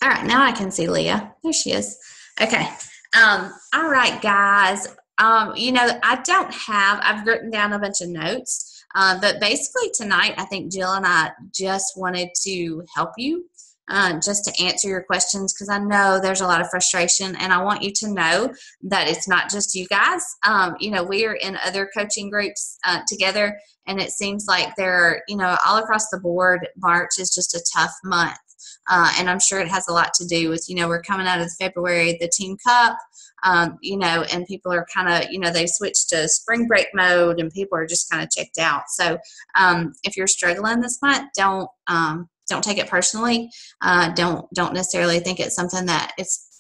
All right, now I can see Leah. There she is. Okay. All right, guys. I've written down a bunch of notes, but basically tonight, I think Jill and I just wanted to help you, just to answer your questions, because I know there's a lot of frustration, and I want you to know that it's not just you guys. We are in other coaching groups together, and it seems like all across the board, March is just a tough month. And I'm sure it has a lot to do with, we're coming out of February, the Team Cup, and people are kind of, they've switched to spring break mode, and people are just kind of checked out. So if you're struggling this month, don't take it personally. Don't necessarily think it's something that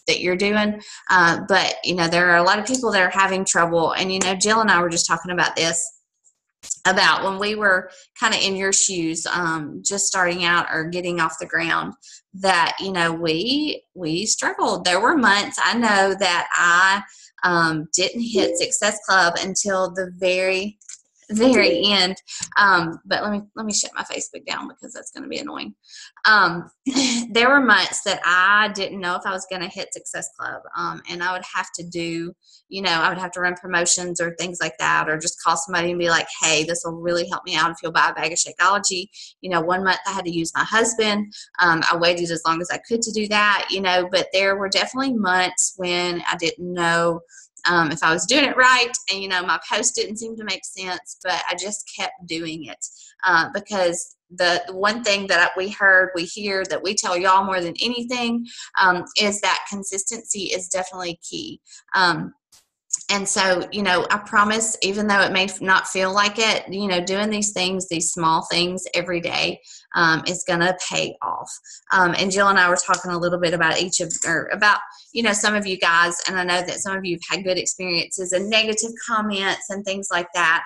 you're doing. But there are a lot of people that are having trouble. And, Jill and I were just talking about this, about when we were kind of in your shoes, just starting out or getting off the ground, that, we struggled. There were months, I know, that I didn't hit Success Club until the very end. But let me shut my Facebook down, because that's going to be annoying. There were months that I didn't know if I was going to hit Success Club. And I would have to do, I would have to run promotions or things like that, or just call somebody and be like, hey, this will really help me out if you'll buy a bag of Shakeology. One month I had to use my husband. I waited as long as I could to do that, but there were definitely months when I didn't know if I was doing it right, and my post didn't seem to make sense, but I just kept doing it, because the one thing that we hear that we tell y'all more than anything, is that consistency is definitely key. And so, I promise, even though it may not feel like it, doing these things, these small things every day, is going to pay off. And Jill and I were talking a little bit about some of you guys, and I know that some of you have had good experiences and negative comments and things like that.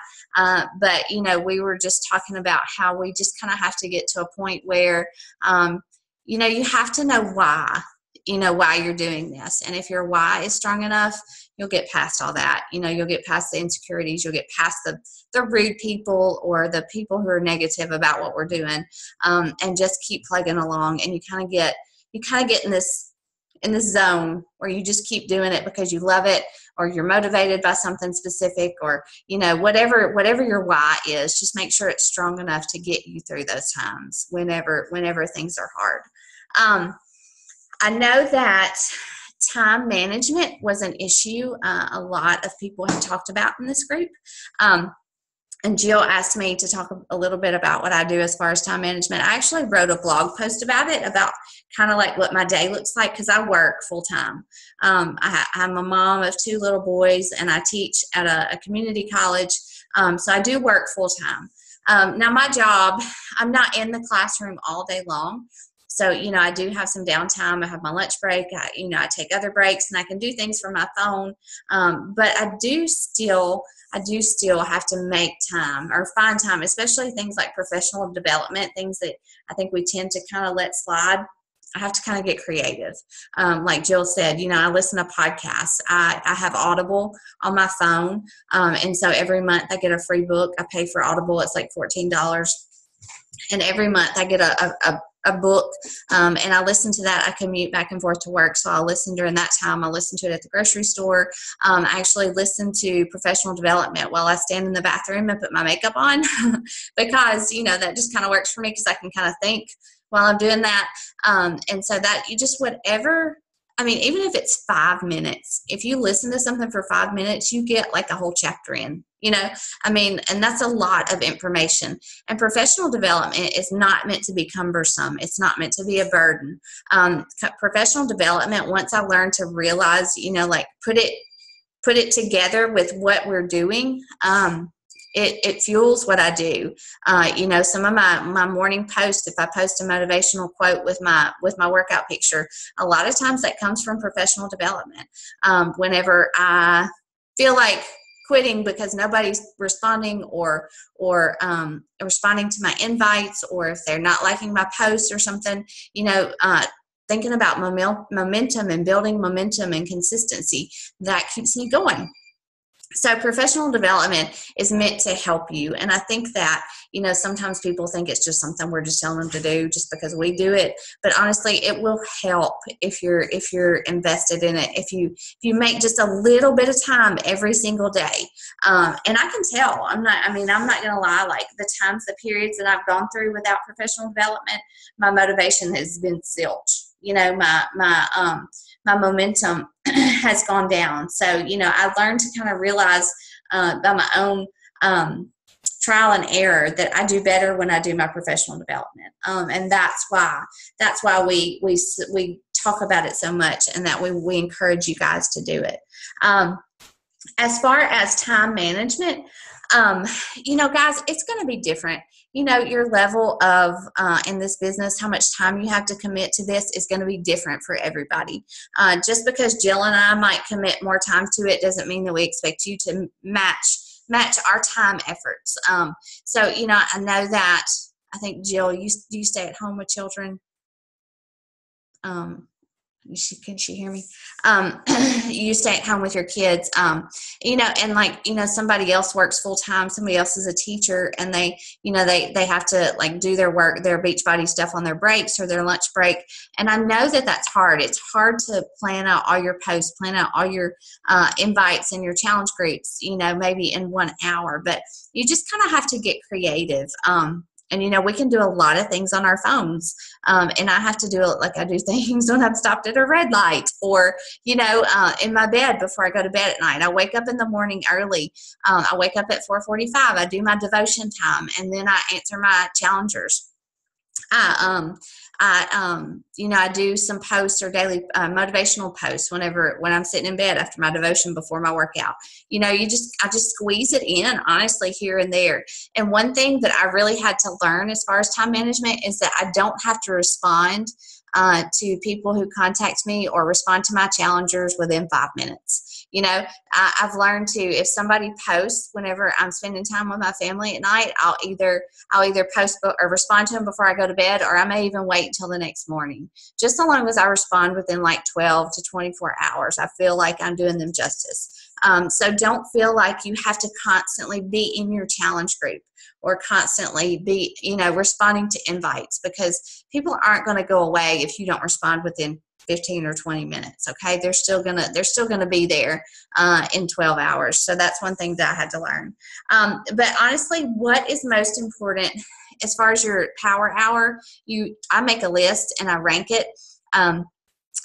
But, we were just talking about how we just kind of have to get to a point where, you have to know why you're doing this. And if your why is strong enough, you'll get past all that. You'll get past the insecurities. You'll get past the rude people, or the people who are negative about what we're doing, and just keep plugging along. And you kind of get in this zone where you just keep doing it because you love it, or you're motivated by something specific, or, whatever your why is, just make sure it's strong enough to get you through those times whenever things are hard. I know that time management was an issue a lot of people have talked about in this group. And Jill asked me to talk a little bit about what I do as far as time management. I actually wrote a blog post about it, about kind of like what my day looks like, because I work full time. I'm a mom of 2 little boys, and I teach at a community college. So I do work full time. Now my job, I'm not in the classroom all day long. So, I do have some downtime. I have my lunch break. I take other breaks, and I can do things from my phone. But I do still have to make time, or find time, especially things like professional development, things that I think we tend to kind of let slide. I have to kind of get creative. Like Jill said, I listen to podcasts. I have Audible on my phone. And so every month I get a free book. I pay for Audible. It's like $14. And every month I get a book, and I listen to that. I commute back and forth to work, so I'll listen during that time. I listen to it at the grocery store. I actually listen to professional development while I stand in the bathroom and put my makeup on, because, that just kind of works for me, because I can kind of think while I'm doing that. And so that you just whatever. Even if it's 5 minutes, if you listen to something for 5 minutes, you get like a whole chapter in, and that's a lot of information. And professional development is not meant to be cumbersome. It's not meant to be a burden. Professional development, once I learned to realize, put it together with what we're doing, it fuels what I do. Some of my morning posts, if I post a motivational quote with my workout picture, a lot of times that comes from professional development. Whenever I feel like quitting because nobody's responding or responding to my invites, or if they're not liking my posts or something, thinking about momentum and building momentum and consistency, that keeps me going. So professional development is meant to help you. And I think that, sometimes people think it's just something we're just telling them to do just because we do it. But honestly, it will help if you're invested in it. If you make just a little bit of time every single day. And I can tell, I'm not going to lie, like the times, the periods that I've gone through without professional development, my motivation has been zilch. My momentum has gone down. So, I learned to kind of realize by my own trial and error that I do better when I do my professional development. And that's why we talk about it so much, and that we encourage you guys to do it. As far as time management, guys, it's going to be different. Your level of in this business, how much time you have to commit to this is going to be different for everybody. Just because Jill and I might commit more time to it doesn't mean that we expect you to match our time efforts. So, I know that, I think, Jill, you stay at home with children. Can she hear me? You stay at home with your kids, and somebody else works full time. Somebody else is a teacher, and they have to do their work, their Beachbody stuff on their breaks or their lunch break. And I know that that's hard. It's hard to plan out all your posts, plan out all your invites and your challenge groups, maybe in 1 hour, but you just kind of have to get creative. And, we can do a lot of things on our phones. And I have to do it like I do things when I'm stopped at a red light, or, in my bed before I go to bed at night. I wake up in the morning early. I wake up at 4:45. I do my devotion time, and then I answer my challengers. I do some posts or daily motivational posts when I'm sitting in bed after my devotion before my workout. I just squeeze it in, honestly, here and there. And one thing that I really had to learn as far as time management is that I don't have to respond to people who contact me or respond to my challengers within 5 minutes. I've learned to, if somebody posts whenever I'm spending time with my family at night, I'll either post or respond to them before I go to bed, or I may even wait until the next morning. Just so long as I respond within 12 to 24 hours, I feel like I'm doing them justice. So don't feel like you have to constantly be in your challenge group or constantly be, responding to invites, because people aren't going to go away if you don't respond within 15 or 20 minutes. Okay. They're still gonna be there in 12 hours. So that's one thing that I had to learn. But honestly, what is most important as far as your power hour, I make a list and I rank it.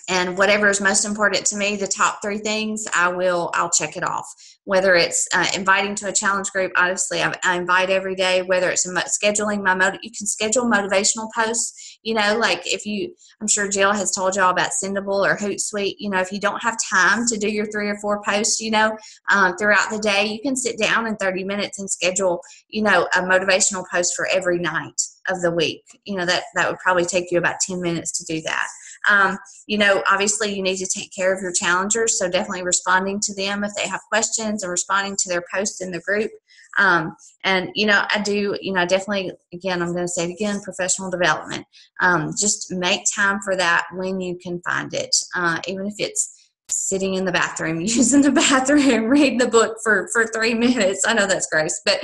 And whatever is most important to me, the top 3 things, I'll check it off. Whether it's inviting to a challenge group, obviously I invite every day. Whether it's scheduling you can schedule motivational posts. I'm sure Jill has told y'all about Sendable or Hootsuite. If you don't have time to do your 3 or 4 posts, throughout the day, you can sit down in 30 minutes and schedule, a motivational post for every night of the week. That would probably take you about 10 minutes to do that. Obviously you need to take care of your challengers. So definitely responding to them if they have questions, and responding to their posts in the group. I definitely, again, I'm going to say it again, professional development. Just make time for that when you can find it. Even if it's sitting in the bathroom, using the bathroom, reading the book for 3 minutes. I know that's gross, but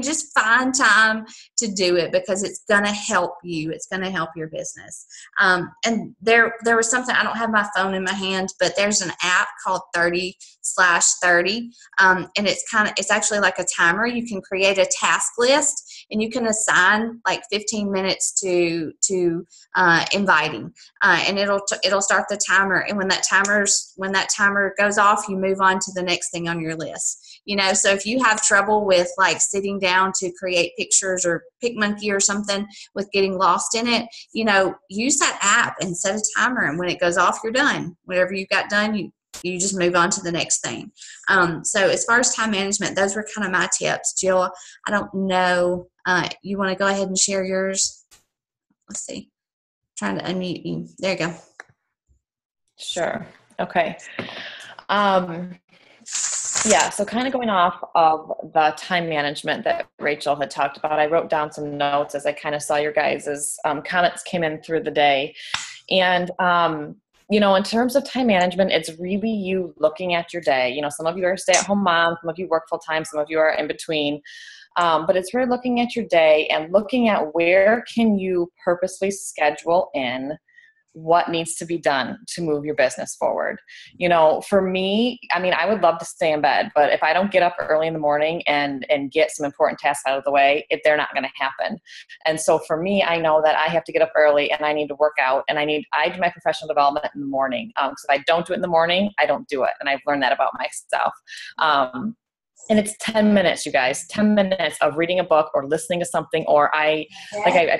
just find time to do it, because it's going to help you. It's going to help your business. And there was something, I don't have my phone in my hand, but there's an app called 30/30. And it's actually like a timer. You can create a task list, and you can assign 15 minutes to inviting, and it'll start the timer. And when that timer goes off, you move on to the next thing on your list. So if you have trouble with sitting down to create pictures or PicMonkey or something, with getting lost in it, use that app and set a timer. And when it goes off, you're done. Whatever you got done, you just move on to the next thing. So as far as time management, those were kind of my tips. Jill, I don't know. You want to go ahead and share yours? Let's see. I'm trying to unmute you. There you go. Sure. Okay. So kind of going off of the time management that Rachel had talked about, I wrote down some notes as I kind of saw your guys' comments came in through the day. And In terms of time management, it's really you looking at your day. Some of you are stay-at-home moms, some of you work full-time, some of you are in between. But it's really looking at your day and looking at where can you purposely schedule in what needs to be done to move your business forward. For me, I would love to stay in bed, but if I don't get up early in the morning and get some important tasks out of the way, they're not going to happen. And so for me, I know that I have to get up early and I need to work out, and I do my professional development in the morning. Because if I don't do it in the morning, I don't do it. And I've learned that about myself. And it's 10 minutes, you guys, 10 minutes of reading a book or listening to something. Or I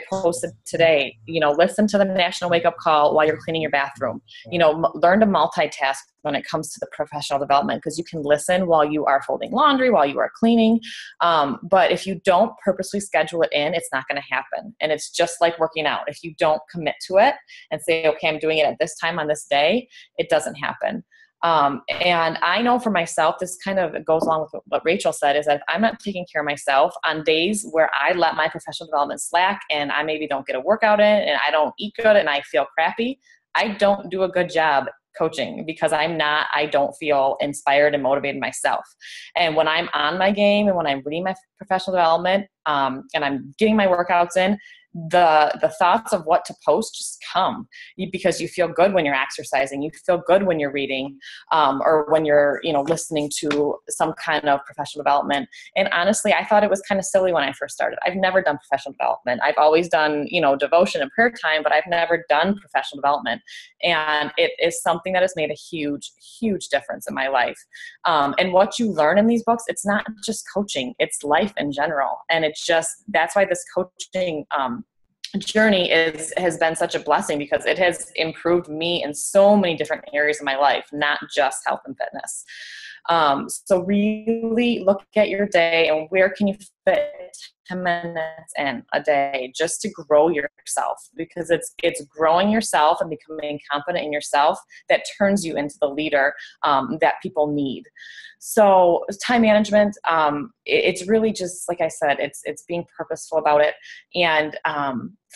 posted today, listen to the National Wake Up Call while you're cleaning your bathroom. Learn to multitask when it comes to the professional development, because you can listen while you are folding laundry, while you are cleaning. But if you don't purposely schedule it in, it's not going to happen. And it's just like working out. If you don't commit to it and say, okay, I'm doing it at this time on this day, it doesn't happen. And I know for myself, this kind of goes along with what Rachel said, is that if I'm not taking care of myself on days where I let my professional development slack and I maybe don't get a workout in and I don't eat good and I feel crappy, I don't do a good job coaching, because I don't feel inspired and motivated myself. And when I'm on my game and when I'm reading my professional development, and I'm getting my workouts in, the thoughts of what to post just come, because you feel good when you're exercising, you feel good when you're reading, or when you're listening to some kind of professional development. And honestly, I thought it was kind of silly when I first started. I've never done professional development. I've always done devotion and prayer time, but I've never done professional development. And it is something that has made a huge difference in my life. And what you learn in these books, it's not just coaching, it's life in general. And that's why this coaching journey has been such a blessing, because it has improved me in so many different areas of my life, not just health and fitness. So really look at your day and where can you fit 10 minutes in a day just to grow yourself, because it's growing yourself and becoming confident in yourself that turns you into the leader that people need. So time management, it's really just, like I said, it's being purposeful about it. And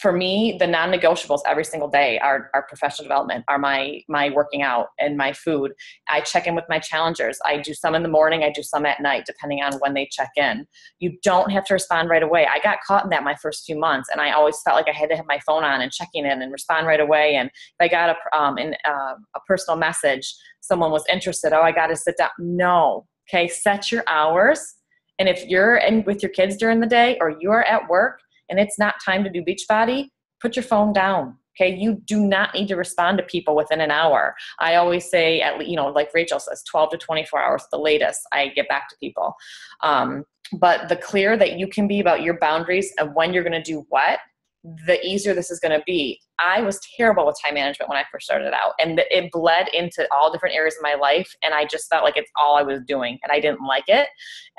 for me, the non-negotiables every single day are professional development, are my working out and my food. I check in with my challengers. I do some in the morning, I do some at night, depending on when they check in. You don't have to respond right away. I got caught in that my first few months, and I always felt like I had to have my phone on and checking in and respond right away. And if I got a personal message, someone was interested, I got to sit down. No. Okay, set your hours. And if you're in with your kids during the day, or you're at work and it's not time to do Beachbody, put your phone down. Okay, you do not need to respond to people within an hour. I always say, like Rachel says, 12 to 24 hours at the latest, I get back to people. But the clearer that you can be about your boundaries of when you're going to do what, the easier this is going to be. I was terrible with time management when I first started out, and it bled into all different areas of my life. And I just felt like it's all I was doing, and I didn't like it,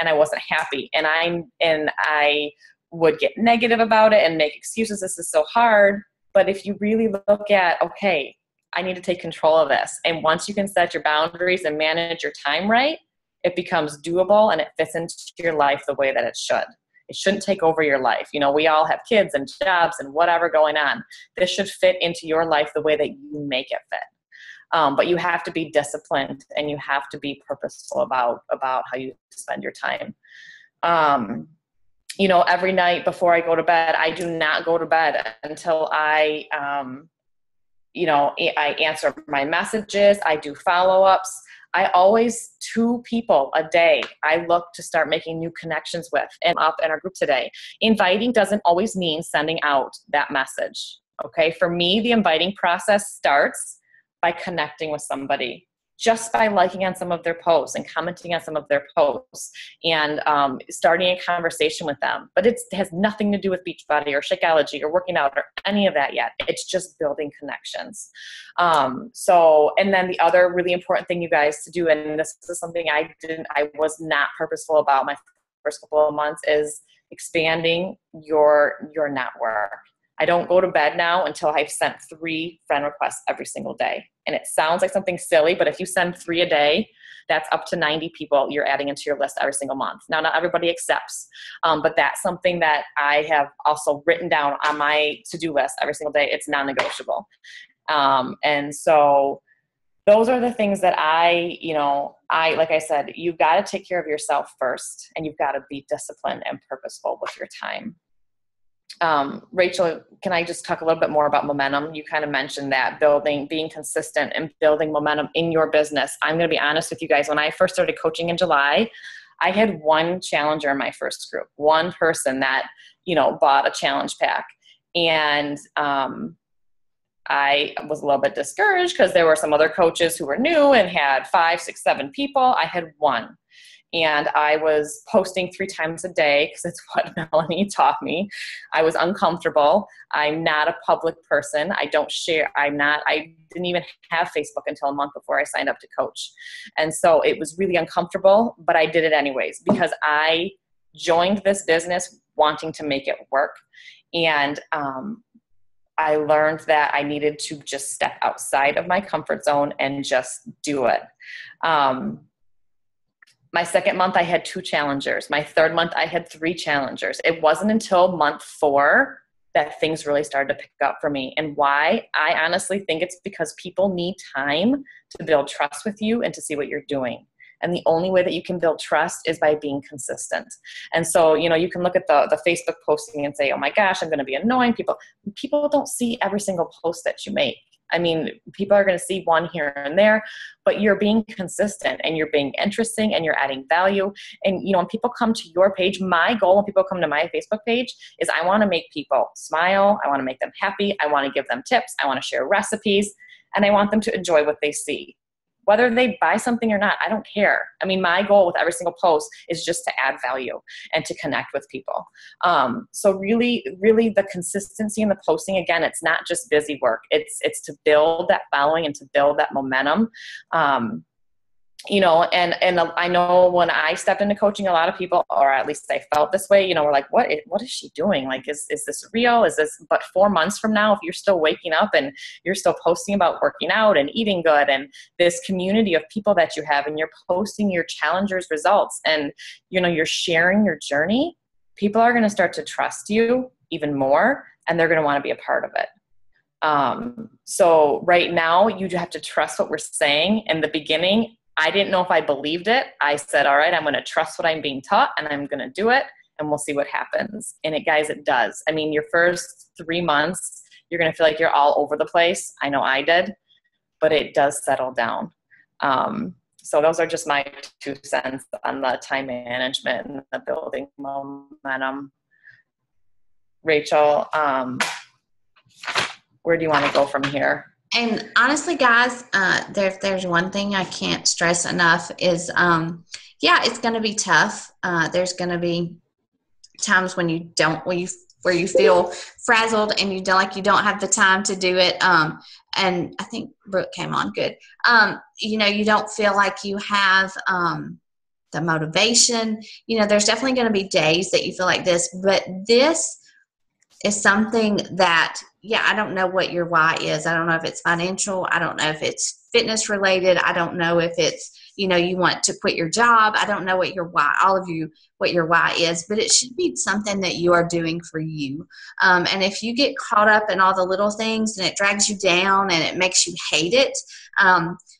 and I wasn't happy. And I would get negative about it and make excuses. This is so hard. But if you really look at, okay, I need to take control of this. And once you can set your boundaries and manage your time right, it becomes doable and it fits into your life the way that it should. It shouldn't take over your life. We all have kids and jobs and whatever going on. This should fit into your life the way that you make it fit. But you have to be disciplined, and you have to be purposeful about how you spend your time. Every night before I go to bed, I do not go to bed until I answer my messages. I do follow-ups. I always 2 people a day I look to start making new connections with, and up in our group today. Inviting doesn't always mean sending out that message. Okay. For me, the inviting process starts by connecting with somebody, just by liking on some of their posts and commenting on some of their posts, and starting a conversation with them. But it has nothing to do with Beachbody or Shakeology or working out or any of that yet. It's just building connections. And then the other really important thing, you guys, to do, and this is something I was not purposeful about my first couple of months, is expanding your network. I don't go to bed now until I've sent 3 friend requests every single day. And it sounds like something silly, but if you send 3 a day, that's up to 90 people you're adding into your list every single month. Now, not everybody accepts, but that's something that I have also written down on my to-do list every single day. It's non-negotiable. And so those are the things that like I said, you've got to take care of yourself first, and you've got to be disciplined and purposeful with your time. Rachel, can I just talk a little bit more about momentum? You kind of mentioned that being consistent and building momentum in your business. I'm going to be honest with you guys. When I first started coaching in July, I had one challenger in my first group, one person that, bought a challenge pack. And, I was a little bit discouraged because there were some other coaches who were new and had 5, 6, 7 people. I had one. And I was posting 3 times a day because it's what Melanie taught me. I was uncomfortable. I'm not a public person. I don't share. I didn't even have Facebook until a month before I signed up to coach. And so it was really uncomfortable, but I did it anyways because I joined this business wanting to make it work. And, I learned that I needed to just step outside of my comfort zone and just do it. My second month, I had 2 challengers. My third month, I had 3 challengers. It wasn't until month 4 that things really started to pick up for me. And why? I honestly think it's because people need time to build trust with you and to see what you're doing. And the only way that you can build trust is by being consistent. And so, you can look at the Facebook posting and say, oh my gosh, I'm going to be annoying people. People don't see every single post that you make. I mean, people are going to see one here and there, but you're being consistent and you're being interesting and you're adding value. And, when people come to your page, my goal when people come to my Facebook page is I want to make people smile. I want to make them happy. I want to give them tips. I want to share recipes, and I want them to enjoy what they see. Whether they buy something or not, I don't care. I mean, my goal with every single post is just to add value and to connect with people. So really, really the consistency in the posting, again, it's not just busy work. It's to build that following and to build that momentum. And I know when I stepped into coaching, a lot of people, or at least I felt this way, were like, what is she doing? Like, is this real? But 4 months from now, if you're still waking up and you're still posting about working out and eating good and this community of people that you have, and you're posting your challengers results and, you're sharing your journey, people are going to start to trust you even more, and they're going to want to be a part of it. So right now you have to trust what we're saying. In the beginning, I didn't know if I believed it. I said, all right, I'm going to trust what I'm being taught and I'm going to do it and we'll see what happens. And it does. I mean, your first 3 months, you're going to feel like you're all over the place. I know I did, but it does settle down. So those are just my 2 cents on the time management and the building momentum. Rachel, where do you want to go from here? And honestly, guys, there's one thing I can't stress enough is, it's going to be tough. There's going to be times when where you feel frazzled and you don't have the time to do it. And I think Brooke came on good. You don't feel like you have the motivation. There's definitely going to be days that you feel like this, but this is something that, I don't know what your why is. I don't know if it's financial. I don't know if it's fitness related. I don't know if it's, you want to quit your job. I don't know what your why is, but it should be something that you are doing for you. And if you get caught up in all the little things and it drags you down and it makes you hate it,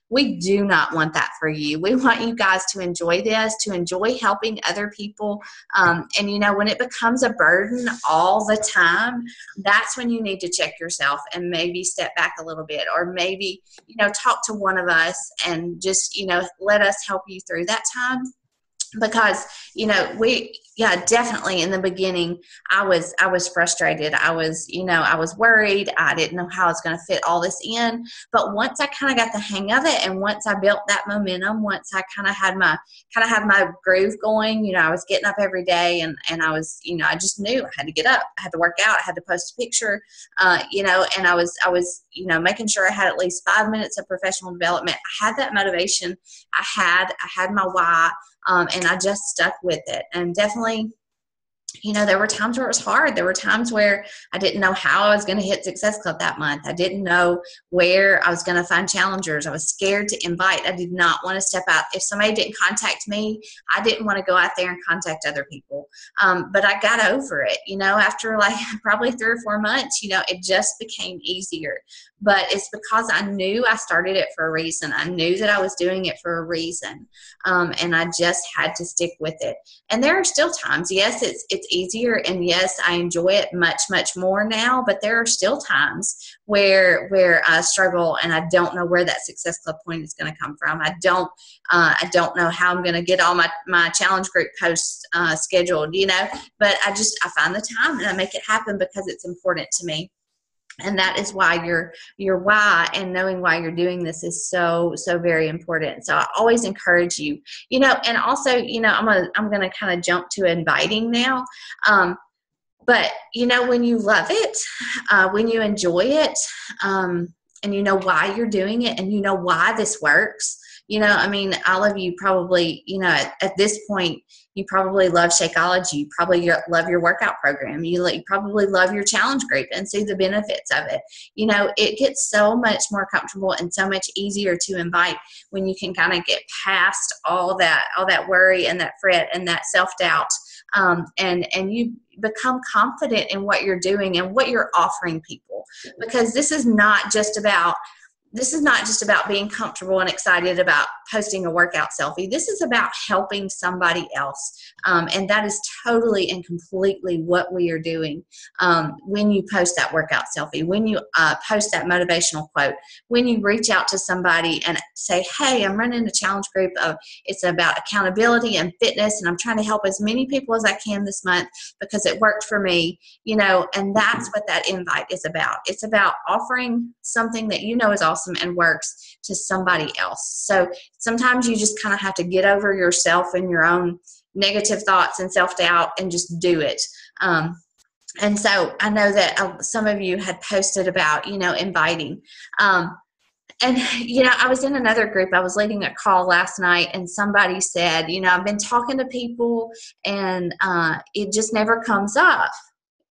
we do not want that for you. We want you guys to enjoy this, to enjoy helping other people. And, when it becomes a burden all the time, that's when you need to check yourself and maybe step back a little bit, or maybe, talk to one of us and just, let us help you through that time. Because, definitely in the beginning, I was frustrated. I was worried. I didn't know how I was going to fit all this in. But once I kind of got the hang of it, and once I built that momentum, once I kind of had my groove going, I was getting up every day and I was, I just knew I had to get up. I had to work out. I had to post a picture, and I was, making sure I had at least 5 minutes of professional development. I had that motivation. I had my why. And I just stuck with it. And definitely, there were times where it was hard. There were times where I didn't know how I was going to hit Success Club that month. I didn't know where I was going to find challengers. I was scared to invite. I did not want to step out. If somebody didn't contact me, I didn't want to go out there and contact other people. But I got over it, after like probably 3 or 4 months, it just became easier. but it's because I knew I started it for a reason. I knew that I was doing it for a reason. And I just had to stick with it. And there are still times, yes, it's easier, and yes, I enjoy it much, much more now, but there are still times where I struggle and I don't know where that Success Club point is going to come from. I don't know how I'm going to get all my challenge group posts scheduled, but I find the time and I make it happen because it's important to me. And that is why your why and knowing why you're doing this is so, so very important. So I always encourage you, and also, I'm going to kind of jump to inviting now. But, when you love it, when you enjoy it, and you know why you're doing it, and you know why this works, all of you probably, at this point, you probably love Shakeology. You probably love your workout program. You probably love your challenge group and see the benefits of it. It gets so much more comfortable and so much easier to invite when you can kind of get past all that worry and that fret and that self-doubt. And you become confident in what you're doing and what you're offering people, because this is not just about being comfortable and excited about posting a workout selfie. This is about helping somebody else. And that is totally and completely what we are doing when you post that workout selfie, when you post that motivational quote, when you reach out to somebody and say, hey, I'm running a challenge group. It's about accountability and fitness, and I'm trying to help as many people as I can this month because it worked for me, and that's what that invite is about. It's about offering something that is awesome and works to somebody else. So sometimes you just kind of have to get over yourself and your own negative thoughts and self-doubt and just do it. And so I know that some of you had posted about, inviting. And, I was in another group. I was leading a call last night, and somebody said, I've been talking to people and it just never comes up.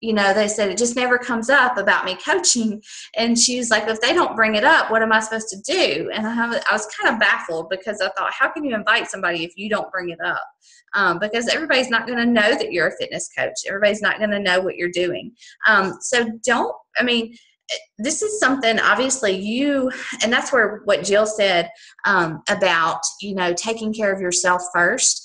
They said it just never comes up about me coaching. And she was like, if they don't bring it up, what am I supposed to do? And I was kind of baffled, because I thought, how can you invite somebody if you don't bring it up? Because everybody's not going to know that you're a fitness coach. Everybody's not going to know what you're doing. This is something, obviously, and that's what Jill said about, taking care of yourself first.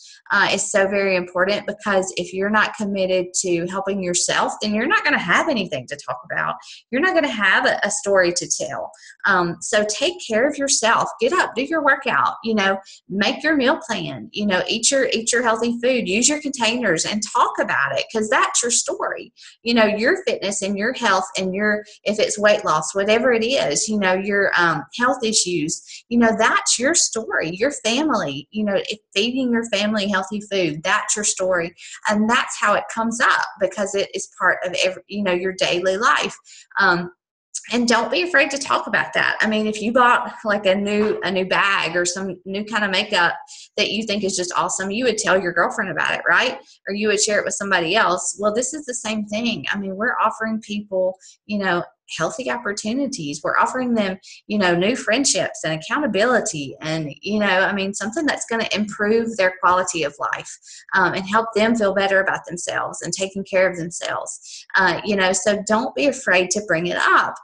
Is so very important, because if you're not committed to helping yourself, then you're not going to have anything to talk about. You're not going to have a story to tell. So take care of yourself. Get up, do your workout, make your meal plan, eat your healthy food, use your containers and talk about it, because that's your story. Your fitness and your health and if it's weight loss, whatever it is, your health issues, that's your story. Your family, feeding your family healthy food, that's your story. And that's how it comes up, because it is part of your daily life. And don't be afraid to talk about that. If you bought like a new bag or some new kind of makeup that you think is just awesome, you would tell your girlfriend about it, right? Or you would share it with somebody else. Well, this is the same thing. We're offering people, healthy opportunities. We're offering them, new friendships and accountability and, something that's going to improve their quality of life and help them feel better about themselves and taking care of themselves. So don't be afraid to bring it up.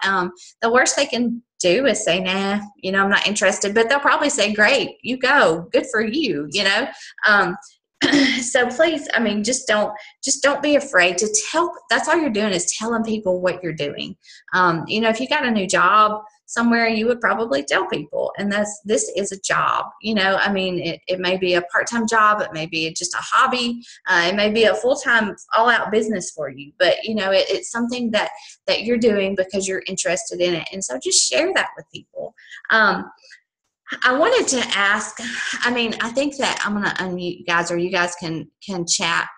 The worst they can do is say, nah, I'm not interested, but they'll probably say, great, you go, good for you, So please, just don't be afraid to tell. That's all you're doing, is telling people what you're doing. If you got a new job somewhere, you would probably tell people, and this is a job. It may be a part-time job, it may be just a hobby, it may be a full-time, all-out business for you. But it's something that you're doing because you're interested in it, and so just share that with people. I wanted to ask, I think that I'm going to unmute you guys, or you guys can chat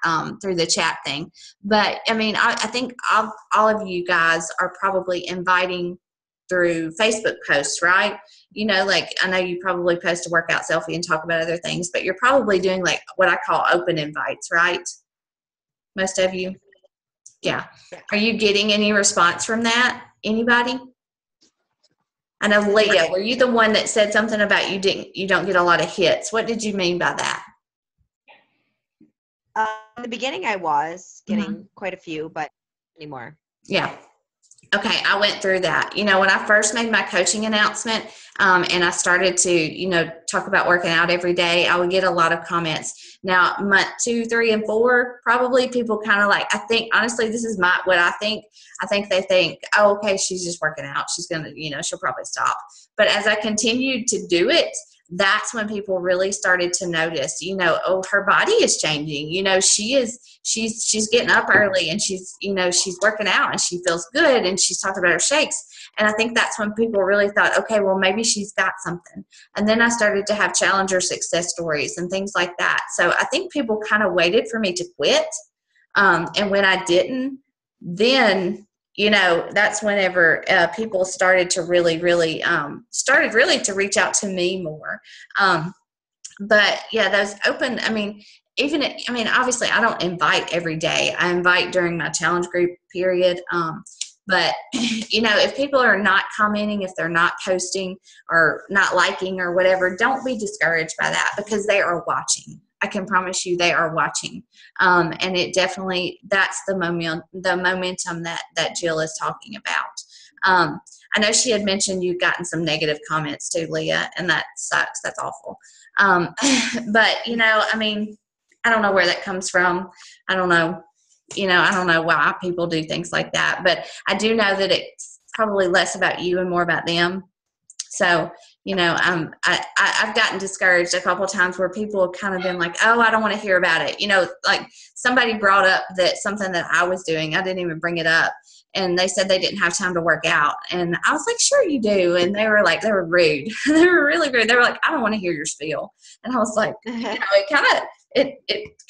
through the chat thing. But, I think all of you guys are probably inviting through Facebook posts, right? I know you probably post a workout selfie and talk about other things, but you're probably doing like what I call open invites, right? Most of you? Yeah. Are you getting any response from that? Anybody? I know, Leah, were you the one that said something about you don't get a lot of hits? What did you mean by that? In the beginning, I was getting quite a few, but anymore. Yeah. Okay, I went through that. When I first made my coaching announcement, and I started to, talk about working out every day, I would get a lot of comments. Now, month 2, 3, and 4, probably people kind of like, I think, honestly, this is what I think. I think they think, oh, okay, she's just working out. She's going to, she'll probably stop. But as I continued to do it, that's when people really started to notice, oh, her body is changing. She's getting up early, and she's working out, and she feels good, and she's talking about her shakes. And I think that's when people really thought, okay, well, maybe she's got something. And then I started to have challenger success stories and things like that. So I think people kind of waited for me to quit. And when I didn't, then that's whenever people started to really to reach out to me more. But yeah, those open, obviously I don't invite every day. I invite during my challenge group period. But if people are not commenting, if they're not posting or not liking or whatever, don't be discouraged by that, because they are watching. I can promise you they are watching. And it definitely, that's the momentum that Jill is talking about. I know she had mentioned you've gotten some negative comments too, Leah, and that sucks. That's awful. But, I don't know where that comes from. I don't know. I don't know why people do things like that, but I do know that it's probably less about you and more about them. So, I've gotten discouraged a couple of times where people have kind of been like, oh, I don't want to hear about it. Like somebody brought up that something that I was doing, I didn't even bring it up. And they said they didn't have time to work out. And I was like, sure you do. And they were rude. They were really rude. They were like, I don't want to hear your spiel. And I was like, it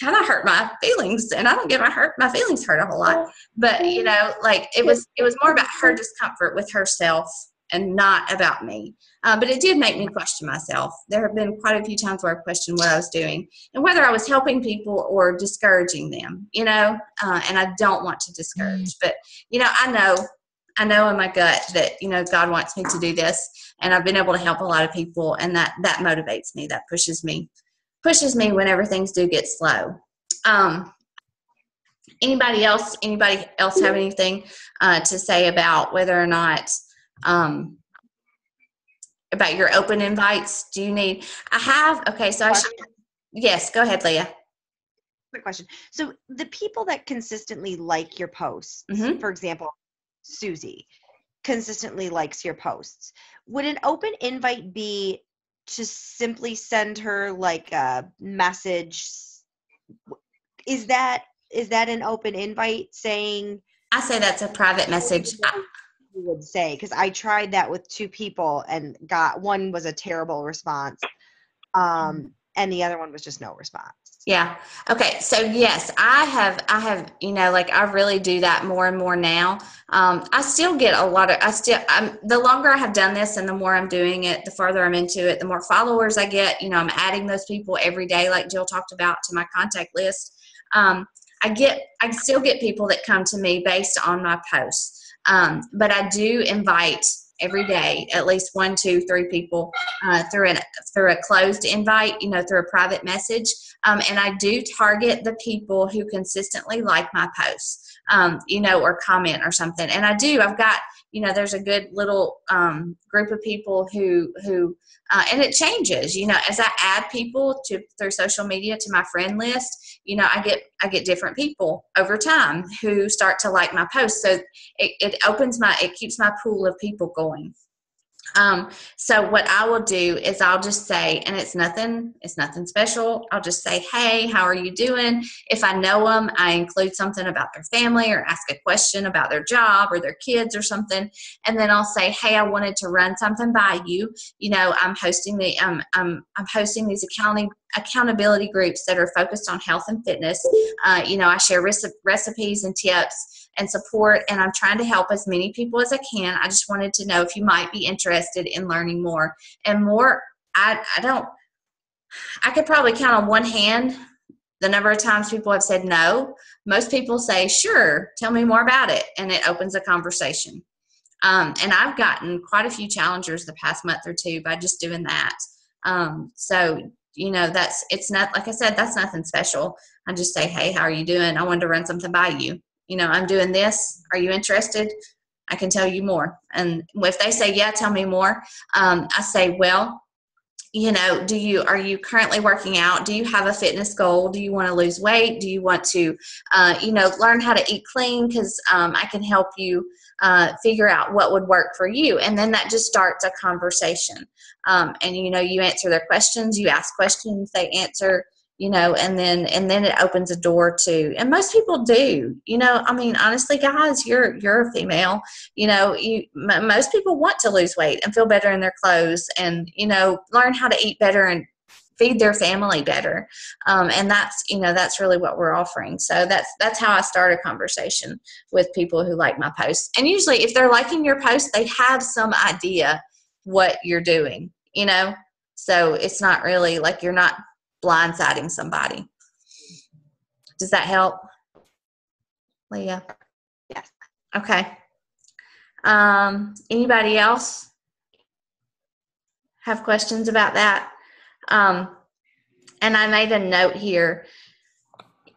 kind of hurt my feelings, and I don't get my feelings hurt a whole lot. But, it was more about her discomfort with herself and not about me. But it did make me question myself. There have been quite a few times where I questioned what I was doing and whether I was helping people or discouraging them, and I don't want to discourage. But, I know in my gut that, God wants me to do this, and I've been able to help a lot of people, and that motivates me. That pushes me whenever things do get slow. Anybody else have anything to say about whether or not about your open invites? Do you need, yes, go ahead, Leah. Quick question. So the people that consistently like your posts, for example, Susie consistently likes your posts. Would an open invite be to simply send her like a message? Is that an open invite saying? I say that's a private message. You would say, because I tried that with 2 people and got one was a terrible response, and the other one was just no response. Yeah. Okay. So yes, I have, I really do that more and more now. I still get a lot of, the longer I have done this and the more I'm doing it, the farther I'm into it, the more followers I get. I'm adding those people every day, like Jill talked about, to my contact list. I still get people that come to me based on my posts. But I do invite every day at least 1, 2, 3 people through a closed invite, through a private message. And I do target the people who consistently like my posts, or comment or something. And I've got, there's a good little group of people who and it changes, as I add people through social media to my friend list, I get different people over time who start to like my posts. So it keeps my pool of people going. So what I will do is I'll just say, and it's nothing special. I'll just say, hey, how are you doing? If I know them, I include something about their family or ask a question about their job or their kids or something. And then I'll say, hey, I wanted to run something by you. I'm hosting I'm hosting these accountability groups that are focused on health and fitness. I share recipes and tips and support, and I'm trying to help as many people as I can. I just wanted to know if you might be interested in learning more. And more, I could probably count on one hand the number of times people have said no. Most people say, sure, tell me more about it, and it opens a conversation. And I've gotten quite a few challengers the past month or 2 by just doing that. So it's not, like I said, that's nothing special. I just say, hey, how are you doing? I wanted to run something by you. I'm doing this. Are you interested? I can tell you more. And if they say, yeah, tell me more, I say, well, you know, are you currently working out? Do you have a fitness goal? Do you want to lose weight? Do you want to, you know, learn how to eat clean? Because I can help you figure out what would work for you. And then that just starts a conversation. And, you know, you answer their questions, you ask questions, they answer, you know, and then it opens a door to, and most people do, you know, I mean, honestly, guys, you're a female, you know, most people want to lose weight and feel better in their clothes and, you know, learn how to eat better and feed their family better. And that's, you know, that's really what we're offering. So that's how I start a conversation with people who like my posts. And usually if they're liking your post, they have some idea what you're doing, you know, so it's not really like you're not blindsiding somebody. Does that help, Leah? Yes. Okay. Anybody else have questions about that? And I made a note here.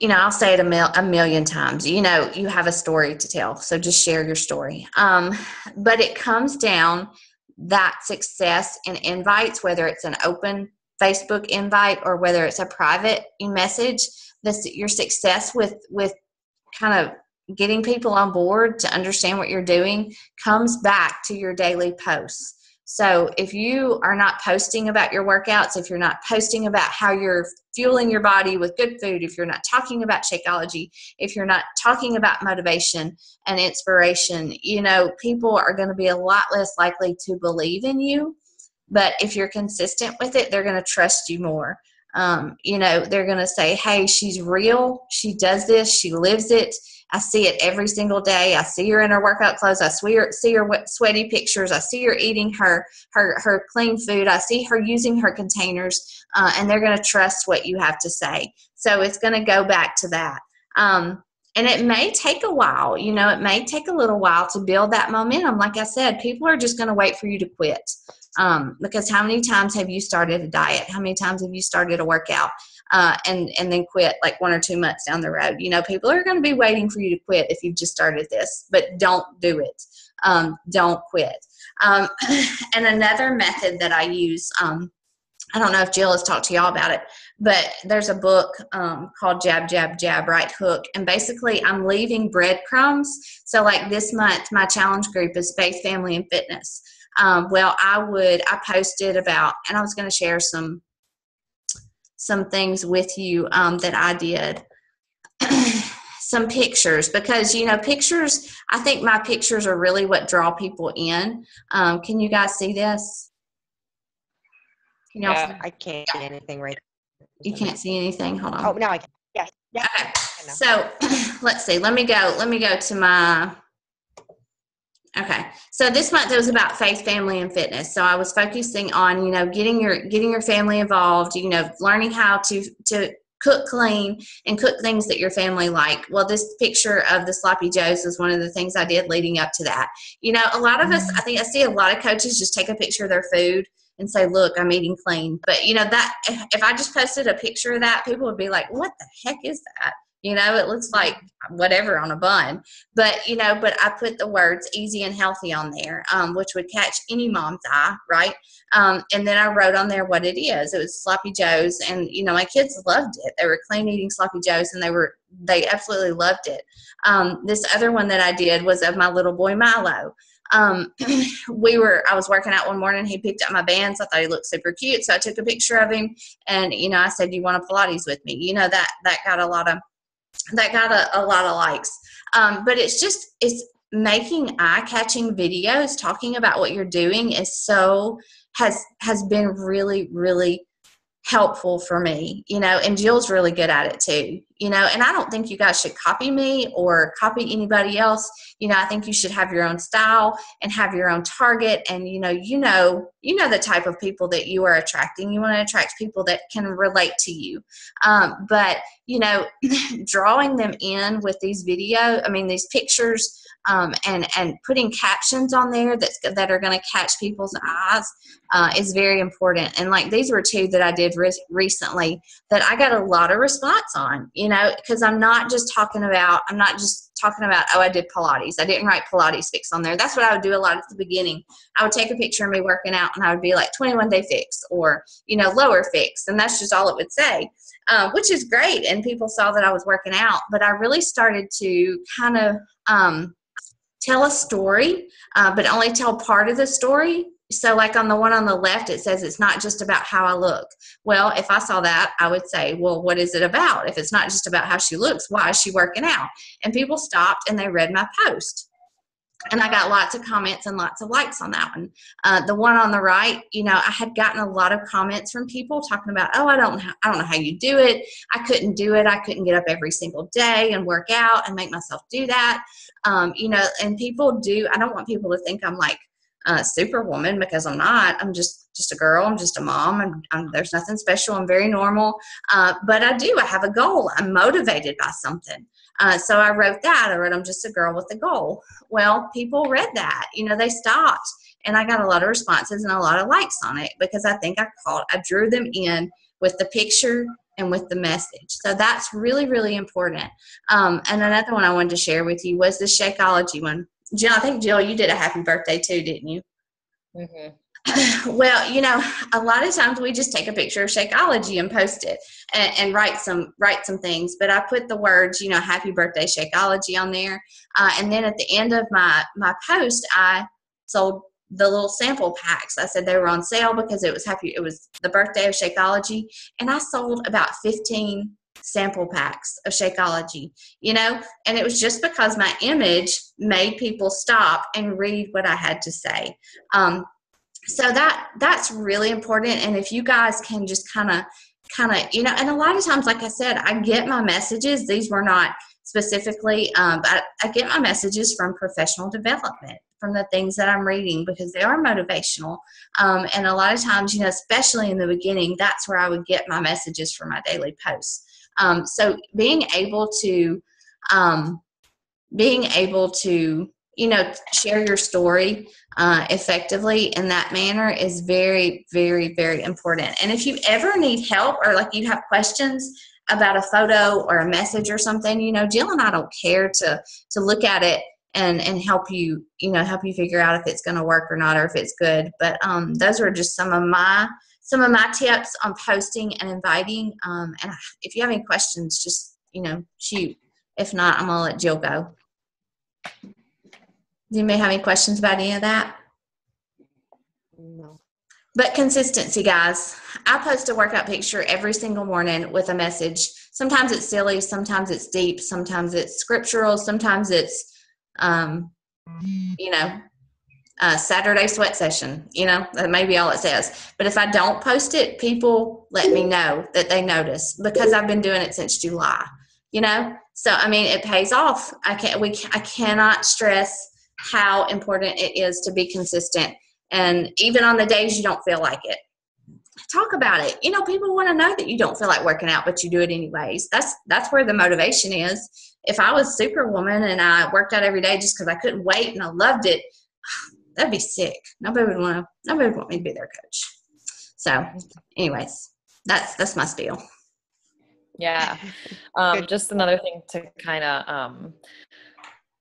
You know, I'll say it a million times. You know, you have a story to tell, so just share your story. But it comes down that success in invites, whether it's an open Facebook invite or whether it's a private message, your success with kind of getting people on board to understand what you're doing comes back to your daily posts. So if you are not posting about your workouts, if you're not posting about how you're fueling your body with good food, if you're not talking about Shakeology, if you're not talking about motivation and inspiration, you know, people are going to be a lot less likely to believe in you. But if you're consistent with it, they're going to trust you more. You know, they're going to say, hey, she's real. She does this. She lives it. I see it every single day. I see her in her workout clothes. I see her sweaty pictures. I see her eating her clean food. I see her using her containers, and they're going to trust what you have to say. So it's going to go back to that. And it may take a while. You know, it may take a little while to build that momentum. Like I said, people are just going to wait for you to quit. Because how many times have you started a diet? How many times have you started a workout and then quit like 1 or 2 months down the road? You know, people are going to be waiting for you to quit if you've just started this, but don't do it. Don't quit. And another method that I use, I don't know if Jill has talked to y'all about it, but there's a book called Jab, Jab, Jab, Right Hook. And basically I'm leaving breadcrumbs. So like this month, my challenge group is faith, family, and fitness. Well, I posted about, and I was going to share some things with you that I did. Some pictures, because, you know, pictures, I think my pictures are really what draw people in. Can you guys see this? Can y'all see? I can't see anything right now. You can't see anything? Hold on. Oh, now I can. Yes. Yeah. Okay. So let's see. Let me go to my. Okay. So this month it was about faith, family, and fitness. So I was focusing on, you know, getting your family involved, you know, learning how to cook clean and cook things that your family like. Well, this picture of the sloppy joes was one of the things I did leading up to that. You know, a lot of us, I think I see a lot of coaches just take a picture of their food and say, look, I'm eating clean. But, you know, that if I just posted a picture of that, people would be like, what the heck is that? You know, it looks like whatever on a bun. But, you know, but I put the words easy and healthy on there, which would catch any mom's eye, right? And then I wrote on there what it is. It was sloppy joes. And, you know, my kids loved it. They were clean eating sloppy joes, and they absolutely loved it. This other one that I did was of my little boy Milo. I was working out one morning. He picked up my bands. I thought he looked super cute. So I took a picture of him, and, you know, I said, you want to Pilates with me? You know, that got a lot of likes. But it's making eye-catching videos, talking about what you're doing has been really, really helpful for me, you know, and Jill's really good at it too, you know, and I don't think you guys should copy me or copy anybody else. You know, I think you should have your own style and have your own target, and, you know the type of people that you are attracting. You want to attract people that can relate to you. But, you know, drawing them in with these these pictures, and putting captions on there that are going to catch people's eyes is very important. And like these were 2 that I did recently that I got a lot of response on, you know, because I'm not just talking talking about, oh, I did Pilates. I didn't write Pilates fix on there. That's what I would do a lot at the beginning. I would take a picture of me working out and I would be like 21-day fix or, lower fix. And that's just all it would say, which is great. And people saw that I was working out. But I really started to kind of tell a story, but only tell part of the story. So like on the one on the left, it says it's not just about how I look. Well, if I saw that, I would say, well, what is it about? If it's not just about how she looks, why is she working out? And people stopped and they read my post. And I got lots of comments and lots of likes on that one. The one on the right, I had gotten a lot of comments from people talking about, oh, I don't know how you do it. I couldn't do it. I couldn't get up every single day and work out and make myself do that. And people do. I don't want people to think I'm like superwoman, because I'm not. I'm just a girl. I'm just a mom. There's nothing special. I'm very normal. But I have a goal. I'm motivated by something. So I wrote that. I wrote, I'm just a girl with a goal. Well, people read that. They stopped. And I got a lot of responses and a lot of likes on it, because I think I drew them in with the picture and with the message. So that's really, really important. And another one I wanted to share with you was the Shakeology one. Jill, I think, Jill, you did a happy birthday too, didn't you? Mm-hmm. Well, a lot of times we just take a picture of Shakeology and post it and write some things. But I put the words, happy birthday Shakeology on there. And then at the end of my post, I sold the little sample packs. I said they were on sale because it was the birthday of Shakeology. And I sold about 15 sample packs of Shakeology, and it was just because my image made people stop and read what I had to say. So that's really important. And if you guys can just kind of, and a lot of times, like I said, I get my messages. These were not specifically, but I get my messages from professional development, from the things that I'm reading, because they are motivational. And a lot of times, especially in the beginning, that's where I would get my messages for my daily posts. So being able to share your story effectively in that manner is very, very, very important. And if you ever need help, or like you have questions about a photo or a message or something, Jill and I don't care to look at it and help you, figure out if it's going to work or not, or if it's good. But those are just some of my tips on posting and inviting. And if you have any questions, just, shoot. If not, I'm going to let Jill go. Do you may have any questions about any of that? No. But consistency, guys. I post a workout picture every single morning with a message. Sometimes it's silly. Sometimes it's deep. Sometimes it's scriptural. Sometimes it's, Saturday sweat session, that may be all it says. But if I don't post it, people let me know that they notice, because I've been doing it since July, So, it pays off. I cannot stress how important it is to be consistent. And even on the days you don't feel like it, talk about it. People want to know that you don't feel like working out, but you do it anyways. That's where the motivation is. If I was Superwoman and I worked out every day just because I couldn't wait and I loved it, that'd be sick. Nobody would want me to be their coach. So anyways, that's my spiel. Yeah. Just another thing to kind of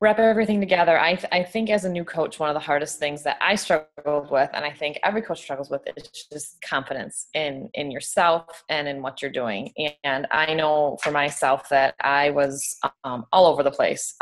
wrap everything together. I think as a new coach, one of the hardest things that I struggled with, and I think every coach struggles with, is just confidence in yourself and in what you're doing. And I know for myself that I was all over the place.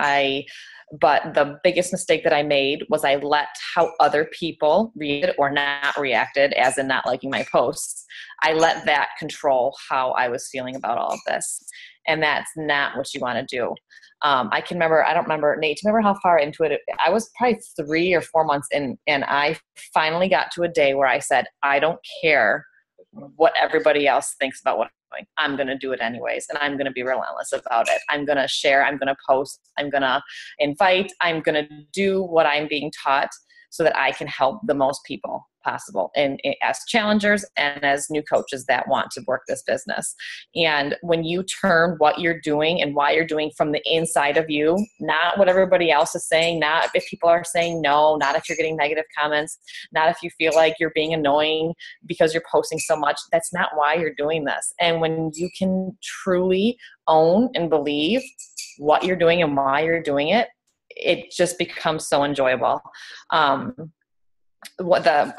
But the biggest mistake that I made was I let how other people read or not reacted, as in not liking my posts. I let that control how I was feeling about all of this. And that's not what you want to do. I don't remember, Nate, do you remember how far into it? I was probably 3 or 4 months in, and I finally got to a day where I said, I don't care what everybody else thinks about what I'm doing. I'm going to do it anyways, and I'm going to be relentless about it. I'm going to share, I'm going to post, I'm going to invite, I'm going to do what I'm being taught so that I can help the most people possible, and as challengers and as new coaches that want to work this business. And when you turn what you're doing and why you're doing from the inside of you, not what everybody else is saying, not if people are saying no, not if you're getting negative comments, not if you feel like you're being annoying because you're posting so much, that's not why you're doing this. And when you can truly own and believe what you're doing and why you're doing it, it just becomes so enjoyable. I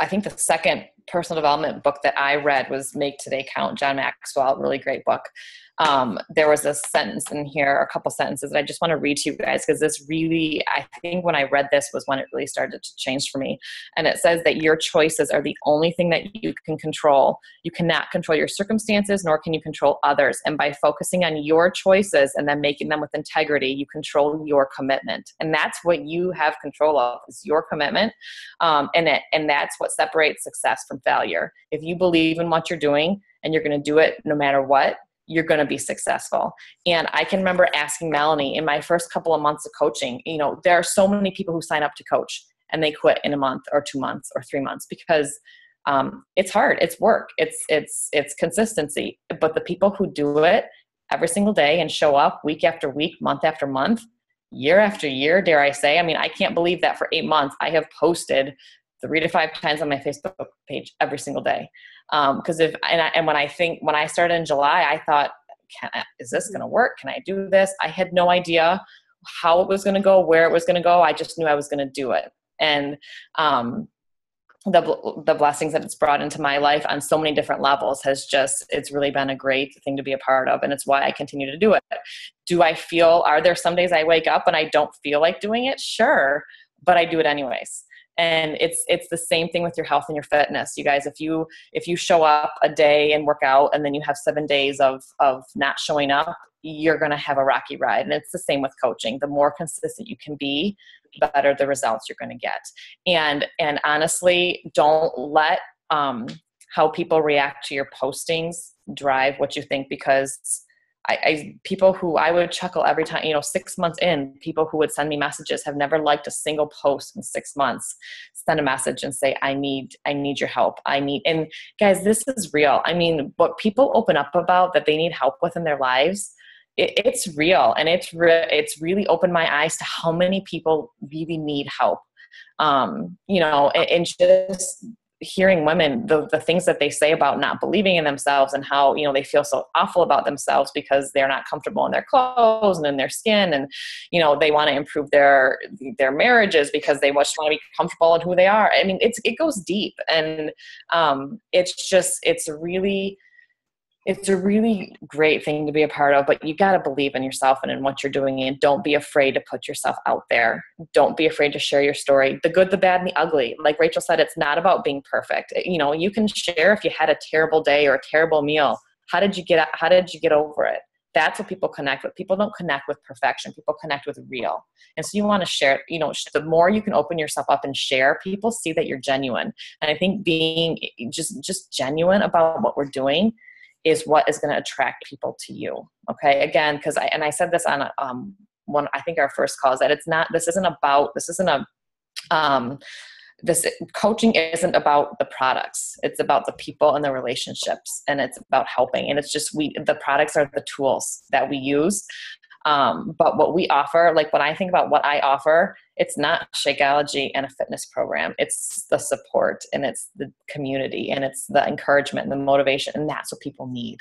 think the second personal development book that I read was Make Today Count, John Maxwell, really great book. There was a sentence in here, a couple sentences that I just want to read to you guys, because this really, I think when I read this was when it really started to change for me. And it says that your choices are the only thing that you can control. You cannot control your circumstances, nor can you control others. And by focusing on your choices and then making them with integrity, you control your commitment. And that's what you have control of, is your commitment. And that's what separates success from failure. If you believe in what you're doing and you're going to do it no matter what, you're going to be successful. And I can remember asking Melanie in my first couple of months of coaching, there are so many people who sign up to coach and they quit in a month or 2 months or 3 months because it's hard. It's work. It's consistency. But the people who do it every single day and show up week after week, month after month, year after year, dare I say, I can't believe that for 8 months, I have posted 3 to 5 times on my Facebook page every single day. Because when I started in July, I thought, is this going to work? Can I do this? I had no idea how it was going to go, where it was going to go. I just knew I was going to do it. And the blessings that it's brought into my life on so many different levels it's really been a great thing to be a part of. And it's why I continue to do it. Are there some days I wake up and I don't feel like doing it? Sure. But I do it anyways. And it's the same thing with your health and your fitness. You guys, if you show up a day and work out and then you have 7 days of not showing up, you're going to have a rocky ride. And it's the same with coaching. The more consistent you can be, the better the results you're going to get. And honestly, don't let how people react to your postings drive what you think, because people who I would chuckle every time, 6 months in, people who would send me messages have never liked a single post in 6 months, send a message and say, I need your help. And guys, this is real. What people open up about that they need help with in their lives, it's real. And it's really opened my eyes to how many people really need help. And just hearing women, the things that they say about not believing in themselves and how, they feel so awful about themselves because they're not comfortable in their clothes and in their skin. And, they want to improve their marriages because they just want to be comfortable in who they are. It goes deep. And it's a really great thing to be a part of, but you got to believe in yourself and in what you're doing. And don't be afraid to put yourself out there. Don't be afraid to share your story, the good, the bad, and the ugly. Like Rachel said, it's not about being perfect. You can share if you had a terrible day or a terrible meal. How did you get over it? That's what people connect with. People don't connect with perfection. People connect with real. And so you want to share, the more you can open yourself up and share, people see that you're genuine. And I think being just genuine about what we're doing is what is going to attract people to you. Okay. Again, because I said this on I think our first call, is that this coaching isn't about the products. It's about the people and the relationships, and it's about helping. And it's just, the products are the tools that we use. But what we offer, like when I think about what I offer, it's not Shakeology and a fitness program. It's the support, and it's the community, and it's the encouragement and the motivation. And that's what people need.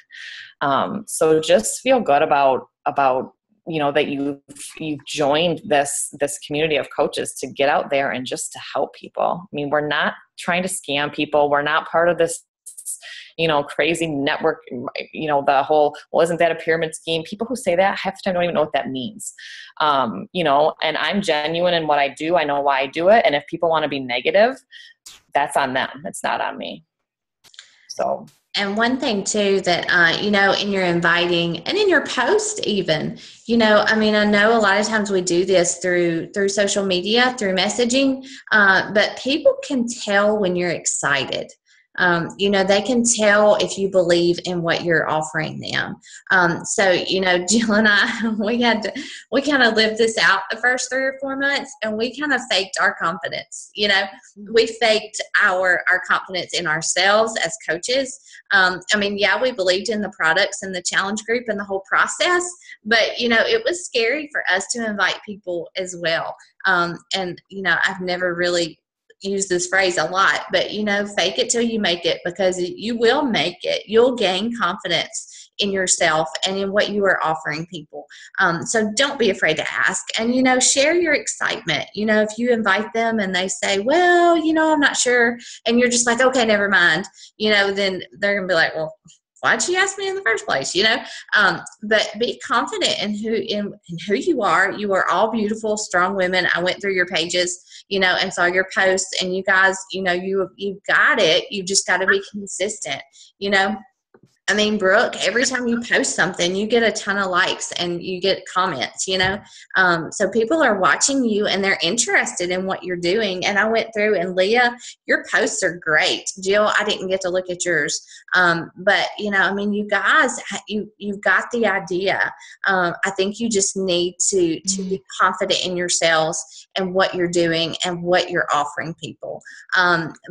So just feel good about, that you've joined this community of coaches to get out there and just to help people. We're not trying to scam people. We're not part of this, crazy network, the whole, well, isn't that a pyramid scheme? People who say that half the time don't even know what that means. And I'm genuine in what I do. I know why I do it. And if people want to be negative, that's on them. It's not on me. So. And one thing too that, in your inviting and in your post even, I know a lot of times we do this through social media, through messaging, but people can tell when you're excited. They can tell if you believe in what you're offering them. So, Jill and I, we kind of lived this out the first 3 or 4 months, and we kind of faked our confidence. We faked our confidence in ourselves as coaches. We believed in the products and the challenge group and the whole process, but, it was scary for us to invite people as well. I've never really use this phrase a lot, but fake it till you make it, because you will make it. You'll gain confidence in yourself and in what you are offering people. So don't be afraid to ask, and, share your excitement. If you invite them and they say, well, I'm not sure, and you're just like, okay, never mind, then they're going to be like, well, why'd you ask me in the first place? But be confident in who you are. You are all beautiful, strong women. I went through your pages, and saw your posts, and you guys, you've got it. You just got to be consistent, Brooke, every time you post something, you get a ton of likes and you get comments, so people are watching you and they're interested in what you're doing. And I went through, and Leah, your posts are great. Jill, I didn't get to look at yours. But you guys, you've got the idea. I think you just need to be confident in yourselves and what you're doing and what you're offering people.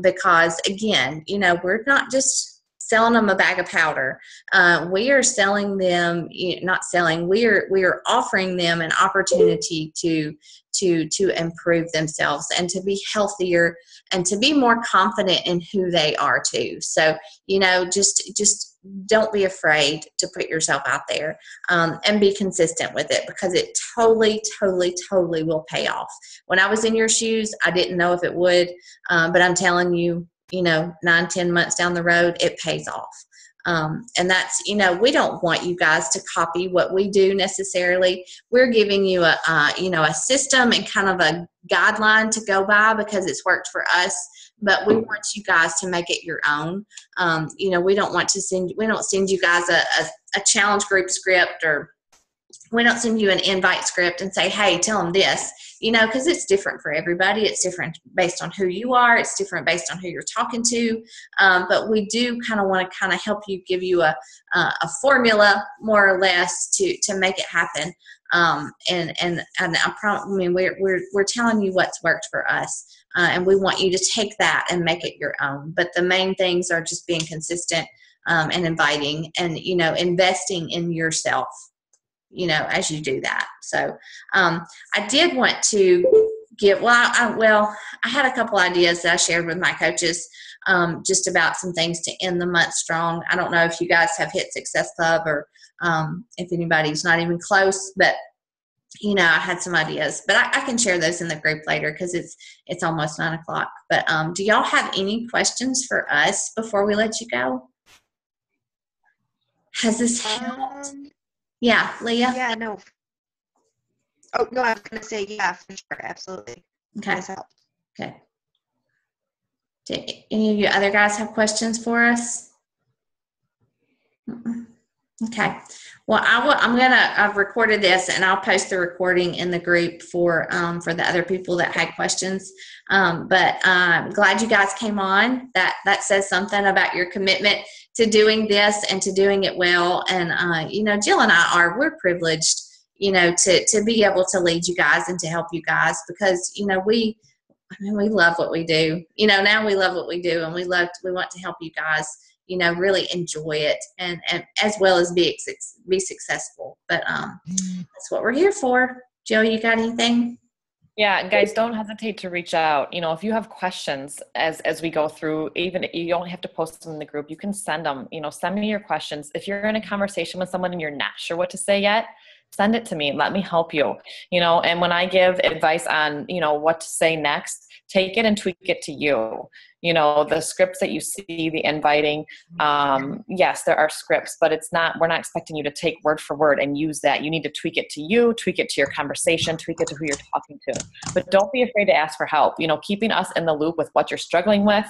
Because again, we're not just selling them a bag of powder. We are selling them, not selling, we are offering them an opportunity to improve themselves and to be healthier and to be more confident in who they are too. So, just don't be afraid to put yourself out there, and be consistent with it, because it totally, totally, totally will pay off. When I was in your shoes, I didn't know if it would, but I'm telling you, 9-10 months down the road, it pays off. And that's, we don't want you guys to copy what we do necessarily. We're giving you a system and kind of a guideline to go by because it's worked for us, but we want you guys to make it your own. We don't send you guys a challenge group script, or we don't send you an invite script and say, hey, tell them this, because it's different for everybody. It's different based on who you are. It's different based on who you're talking to. But we do kind of want to help you, give you a formula, more or less, to make it happen. And I promise, we're telling you what's worked for us. And we want you to take that and make it your own. But the main things are just being consistent, and inviting, and, investing in yourself, as you do that. So I did want to give, I had a couple ideas that I shared with my coaches, just about some things to end the month strong. I don't know if you guys have hit Success Club, or if anybody's not even close, but I had some ideas, but I can share those in the group later, because it's almost 9:00. But do y'all have any questions for us before we let you go? Has this helped? Yeah, Leah? Yeah, no. Oh, no, I was going to say, yeah, for sure. Absolutely. Okay. This helped. Okay. Do any of you other guys have questions for us? Okay. Well, I've recorded this, and I'll post the recording in the group for the other people that had questions. But I'm glad you guys came on. That says something about your commitment to doing this and to doing it well. And, Jill and we're privileged, to be able to lead you guys and to help you guys, because, we love what we do. Now we love what we do, and we want to help you guys, really enjoy it, and as well as be successful. But that's what we're here for. Jill, you got anything? Yeah, guys, don't hesitate to reach out. If you have questions as we go through, even you don't have to post them in the group. You can send them, send me your questions. If you're in a conversation with someone and you're not sure what to say yet, send it to me. Let me help you, and when I give advice on, what to say next, take it and tweak it to you. The scripts that you see, the inviting, yes, there are scripts, but we're not expecting you to take word for word and use that. You need to tweak it to you, tweak it to your conversation, tweak it to who you're talking to. But don't be afraid to ask for help. Keeping us in the loop with what you're struggling with,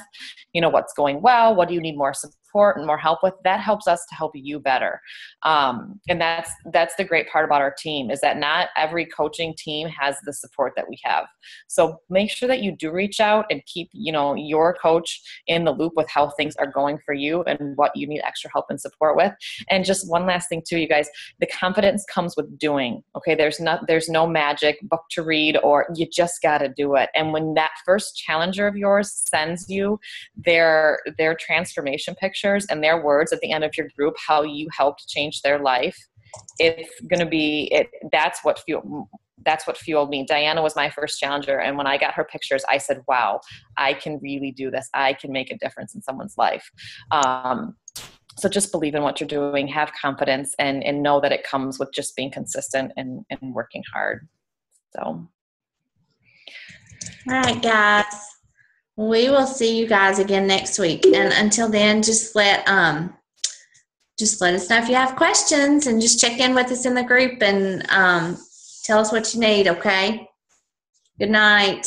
what's going well, what do you need more support and more help with, that helps us to help you better. And that's the great part about our team, is that not every coaching team has the support that we have. So make sure that you do reach out and keep, your coach in the loop with how things are going for you and what you need extra help and support with. And just one last thing too, you guys, the confidence comes with doing. Okay. There's no magic book to read, or you just got to do it. And when that first challenger of yours sends you their transformation pictures and their words at the end of your group, how you helped change their life, it's going to be it. That's what fueled me. Diana was my first challenger. And when I got her pictures, I said, wow, I can really do this. I can make a difference in someone's life. So just believe in what you're doing, have confidence, and know that it comes with just being consistent and working hard. So. All right, guys. We will see you guys again next week. And until then, just let us know if you have questions, and just check in with us in the group and tell us what you need, okay? Good night.